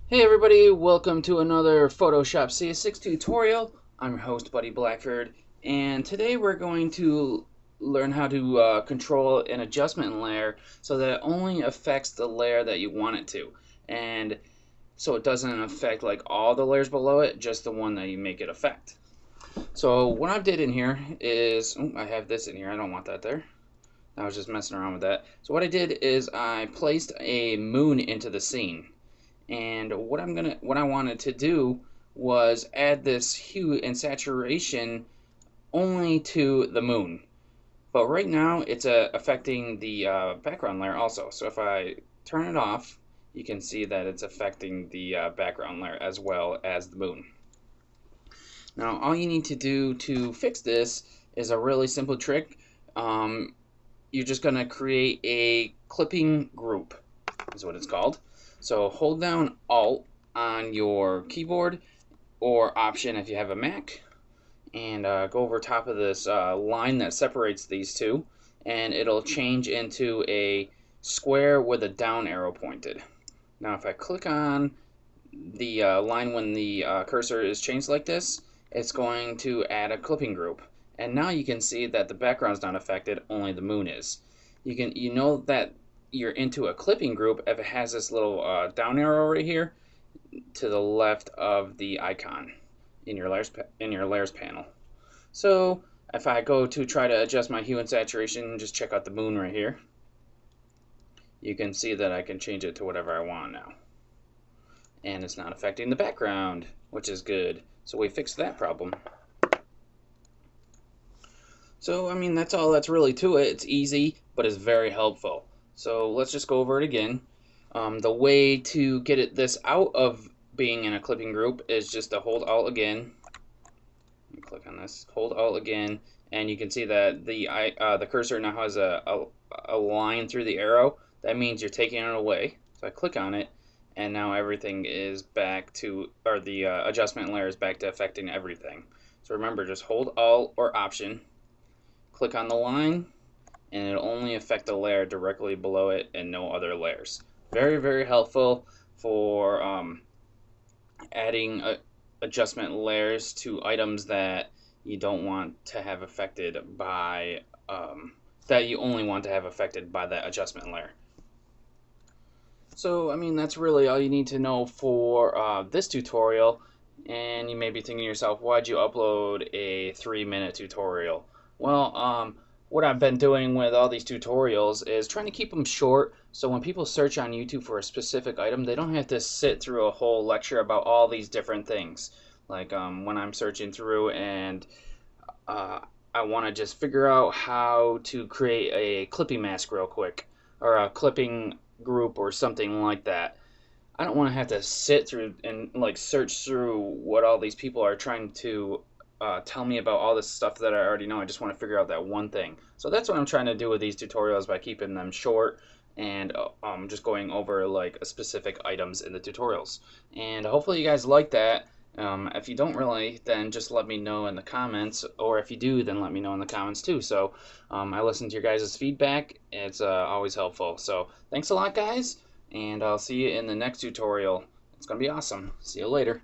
Hey everybody, welcome to another Photoshop CS6 tutorial. I'm your host, Buddy Blackford, and today we're going to learn how to control an adjustment layer so that it only affects the layer that you want it to. And so it doesn't affect like all the layers below it, just the one that you make it affect. So what I did in here is, I have this in here, I don't want that there. I was just messing around with that. So what I did is I placed a moon into the scene. And what I wanted to do was add this hue and saturation only to the moon. But right now it's affecting the background layer also. So if I turn it off, you can see that it's affecting the background layer as well as the moon. Now all you need to do to fix this is a really simple trick. You're just going to create a clipping group, is what it's called. So hold down Alt on your keyboard or Option if you have a Mac, and go over top of this line that separates these two, and it'll change into a square with a down arrow pointed. Now if I click on the line when the cursor is changed like this, it's going to add a clipping group. And now you can see that the background's not affected, only the moon is. You know that you're into a clipping group if it has this little down arrow right here to the left of the icon in your layers panel. So if I go to try to adjust my hue and saturation, just check out the moon right here. You can see that I can change it to whatever I want now. And it's not affecting the background, which is good. So we fixed that problem. So, I mean, that's all that's really to it. It's easy, but it's very helpful. So let's just go over it again. The way to get this out of being in a clipping group is just to hold Alt again. Click on this, hold Alt again, and you can see that the cursor now has a line through the arrow. That means you're taking it away. So I click on it, and now everything is back to, or the adjustment layer is back to affecting everything. So remember, just hold Alt or Option, click on the line, and it'll only affect the layer directly below it and no other layers. Very, very helpful for adding adjustment layers to items that you don't want to have affected by, that you only want to have affected by that adjustment layer. So, I mean, that's really all you need to know for this tutorial. And you may be thinking to yourself, why'd you upload a 3-minute tutorial? Well, what I've been doing with all these tutorials is trying to keep them short, so when people search on YouTube for a specific item, they don't have to sit through a whole lecture about all these different things. Like when I'm searching through and I want to just figure out how to create a clipping mask real quick, or a clipping group or something like that. I don't want to have to sit through and like search through what all these people are trying to tell me about all this stuff that I already know. I just want to figure out that one thing. So that's what I'm trying to do with these tutorials by keeping them short and just going over like specific items in the tutorials. And hopefully you guys like that. If you don't really, then just let me know in the comments, or if you do, then let me know in the comments too. So I listen to your guys' feedback. It's always helpful. So thanks a lot, guys, and I'll see you in the next tutorial. It's going to be awesome. See you later.